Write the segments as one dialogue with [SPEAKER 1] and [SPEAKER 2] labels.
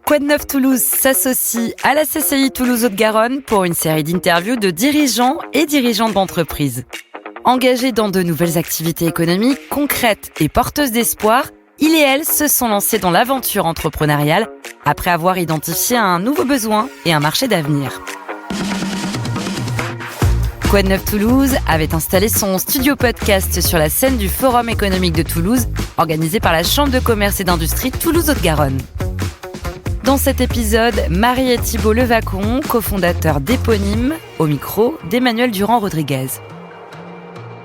[SPEAKER 1] Quoi de neuf Toulouse s'associe à la CCI Toulouse-Haute-Garonne pour une série d'interviews de dirigeants et dirigeantes d'entreprises. Engagés dans de nouvelles activités économiques concrètes et porteuses d'espoir, ils et elles se sont lancés dans l'aventure entrepreneuriale après avoir identifié un nouveau besoin et un marché d'avenir. Quoi de neuf Toulouse avait installé son studio podcast sur la scène du Forum économique de Toulouse, organisé par la Chambre de commerce et d'industrie Toulouse-Haute-Garonne. Dans cet épisode, Marie et Thibault Levacon, cofondateurs d'Éponyme, au micro d'Emmanuel Durand-Rodriguez.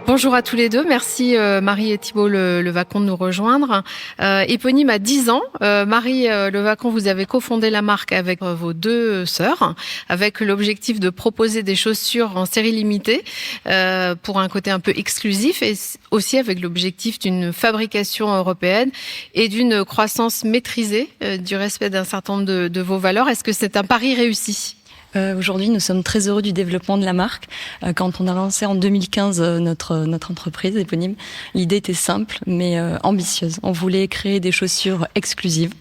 [SPEAKER 2] Bonjour à tous les deux, merci Marie et Thibault Levacon de nous rejoindre. Éponyme a 10 ans. Marie Levacon, vous avez cofondé la marque avec vos deux sœurs, avec l'objectif de proposer des chaussures en série limitée pour un côté un peu exclusif et aussi avec l'objectif d'une fabrication européenne et d'une croissance maîtrisée du respect d'un certain nombre de vos valeurs. Est-ce que c'est un pari réussi ?
[SPEAKER 3] Aujourd'hui, nous sommes très heureux du développement de la marque. Quand on a lancé en 2015 notre entreprise Éponyme, l'idée était simple mais ambitieuse. On voulait créer des chaussures exclusives,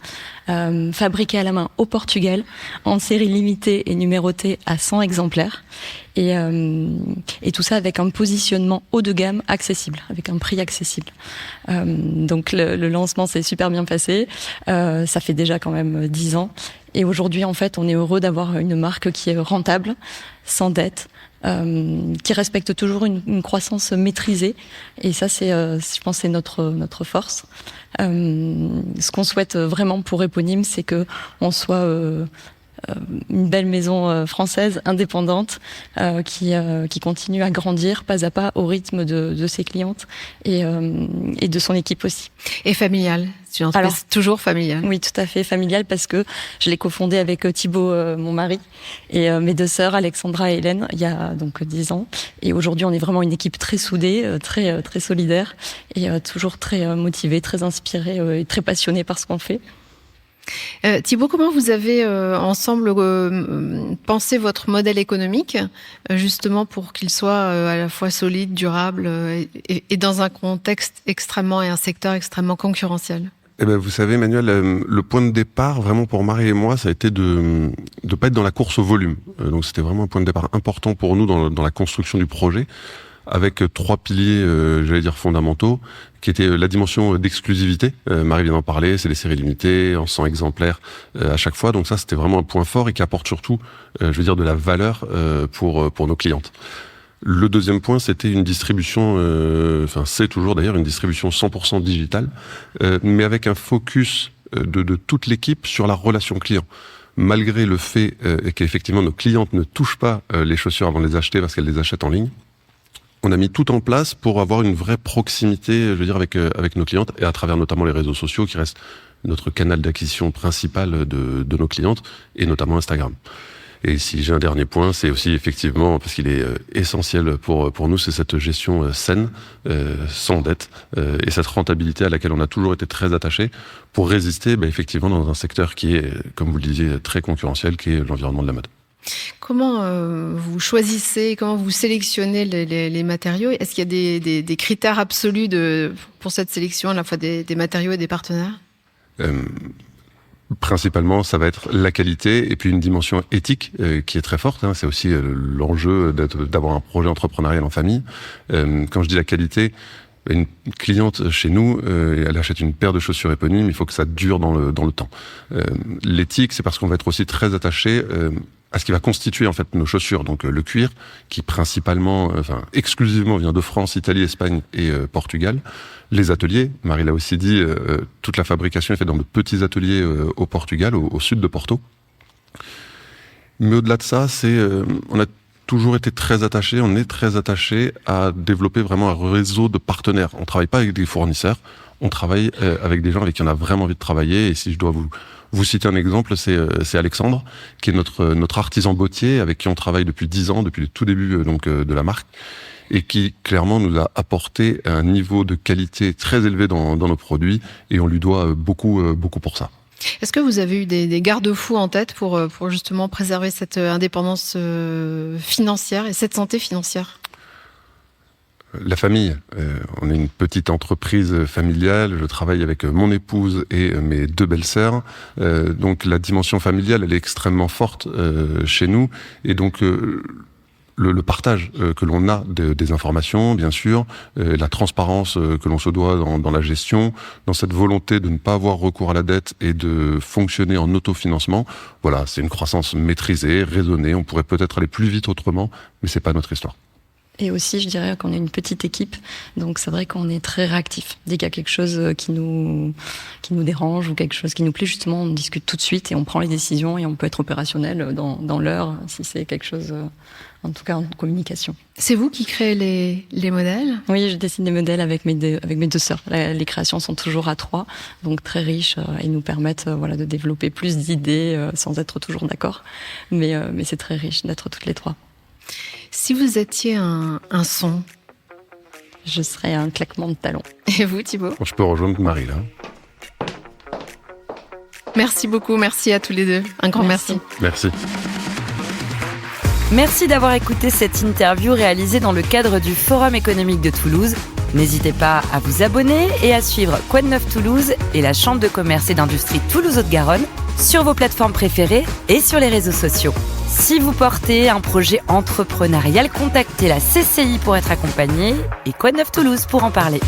[SPEAKER 3] fabriquées à la main au Portugal, en série limitée et numérotée à 100 exemplaires. Et tout ça avec un positionnement haut de gamme accessible, avec un prix accessible. Donc le lancement s'est super bien passé. Ça fait déjà quand même 10 ans. Et aujourd'hui, en fait, on est heureux d'avoir une marque qui est rentable, sans dette, qui respecte toujours une croissance maîtrisée. Et ça, je pense, c'est notre force. Ce qu'on souhaite vraiment pour Éponyme, c'est que on soit une belle maison française indépendante qui continue à grandir pas à pas au rythme de ses clientes et de son équipe aussi.
[SPEAKER 2] Et familiale. C'est une entreprise toujours familiale.
[SPEAKER 3] Oui, tout à fait familiale parce que je l'ai cofondée avec Thibault, mon mari, et mes deux sœurs, Alexandra et Hélène, il y a donc 10 ans. Et aujourd'hui, on est vraiment une équipe très soudée, très solidaire et toujours très motivée, très inspirée et très passionnée par ce qu'on fait.
[SPEAKER 2] Thibault, comment vous avez ensemble pensé votre modèle économique justement pour qu'il soit à la fois solide, durable et dans un contexte extrêmement et un secteur extrêmement concurrentiel?
[SPEAKER 4] Eh ben, vous savez, Emmanuel, le point de départ, vraiment pour Marie et moi, ça a été de pas être dans la course au volume. Donc c'était vraiment un point de départ important pour nous dans la construction du projet, avec 3 piliers, j'allais dire fondamentaux, qui étaient la dimension d'exclusivité. Marie vient d'en parler, c'est des séries limitées, en 100 exemplaires à chaque fois. Donc ça, c'était vraiment un point fort et qui apporte surtout, de la valeur pour nos clientes. Le deuxième point, c'était une distribution, c'est toujours d'ailleurs une distribution 100% digitale, mais avec un focus de toute l'équipe sur la relation client. Malgré le fait qu'effectivement nos clientes ne touchent pas les chaussures avant de les acheter parce qu'elles les achètent en ligne, on a mis tout en place pour avoir une vraie proximité, avec nos clientes et à travers notamment les réseaux sociaux qui restent notre canal d'acquisition principal de nos clientes et notamment Instagram. Et si j'ai un dernier point, c'est aussi effectivement, parce qu'il est essentiel pour nous, c'est cette gestion saine, sans dette, et cette rentabilité à laquelle on a toujours été très attaché pour résister, effectivement, dans un secteur qui est, comme vous le disiez, très concurrentiel, qui est l'environnement de la mode.
[SPEAKER 2] Comment vous choisissez, comment vous sélectionnez les matériaux? Est-ce qu'il y a des critères absolus pour cette sélection, à la fois des matériaux et des partenaires?
[SPEAKER 4] Principalement, ça va être la qualité et puis une dimension éthique qui est très forte. C'est aussi l'enjeu d'avoir un projet entrepreneurial en famille. Quand je dis la qualité, une cliente chez nous, elle achète une paire de chaussures Éponyme, il faut que ça dure dans le temps. L'éthique, c'est parce qu'on va être aussi très attaché à ce qui va constituer en fait nos chaussures, donc le cuir, qui principalement, exclusivement vient de France, Italie, Espagne et Portugal. Les ateliers, Marie l'a aussi dit, toute la fabrication est faite dans de petits ateliers au Portugal, au sud de Porto. Mais au-delà de ça, on a toujours été très attachés, on est très attachés à développer vraiment un réseau de partenaires. On travaille pas avec des fournisseurs, on travaille avec des gens avec qui on a vraiment envie de travailler. Et si je dois vous citer un exemple, c'est Alexandre, qui est notre artisan bottier, avec qui on travaille depuis 10 ans, depuis le tout début de la marque, et qui clairement nous a apporté un niveau de qualité très élevé dans nos produits, et on lui doit beaucoup pour ça.
[SPEAKER 2] Est-ce que vous avez eu des garde-fous en tête pour justement préserver cette indépendance financière et cette santé financière ?
[SPEAKER 4] La famille. On est une petite entreprise familiale. Je travaille avec mon épouse et mes 2 belles-sœurs. Donc la dimension familiale, elle est extrêmement forte chez nous. Et donc le partage que l'on a des informations, bien sûr, la transparence que l'on se doit dans la gestion, dans cette volonté de ne pas avoir recours à la dette et de fonctionner en autofinancement. Voilà, c'est une croissance maîtrisée, raisonnée. On pourrait peut-être aller plus vite autrement, mais c'est pas notre histoire.
[SPEAKER 3] Et aussi, je dirais qu'on est une petite équipe, donc c'est vrai qu'on est très réactif. Dès qu'il y a quelque chose qui nous dérange ou quelque chose qui nous plaît, justement, on discute tout de suite et on prend les décisions et on peut être opérationnel dans l'heure si c'est quelque chose, en tout cas en communication.
[SPEAKER 2] C'est vous qui créez les modèles ?
[SPEAKER 3] Oui, je dessine des modèles avec mes 2 sœurs. Les créations sont toujours à 3, donc très riches et nous permettent de développer plus d'idées sans être toujours d'accord. Mais c'est très riche d'être toutes les 3.
[SPEAKER 2] Si vous étiez un son,
[SPEAKER 3] je serais un claquement de talons.
[SPEAKER 2] Et vous, Thibaut ?
[SPEAKER 4] Je peux rejoindre Marie, là.
[SPEAKER 2] Merci beaucoup, merci à tous les 2. Un grand merci.
[SPEAKER 4] Merci.
[SPEAKER 1] Merci d'avoir écouté cette interview réalisée dans le cadre du Forum économique de Toulouse. N'hésitez pas à vous abonner et à suivre Quoi de Neuf Toulouse et la Chambre de commerce et d'industrie Toulouse-Haute-Garonne sur vos plateformes préférées et sur les réseaux sociaux. Si vous portez un projet entrepreneurial, contactez la CCI pour être accompagné et Quoi de Neuf Toulouse pour en parler.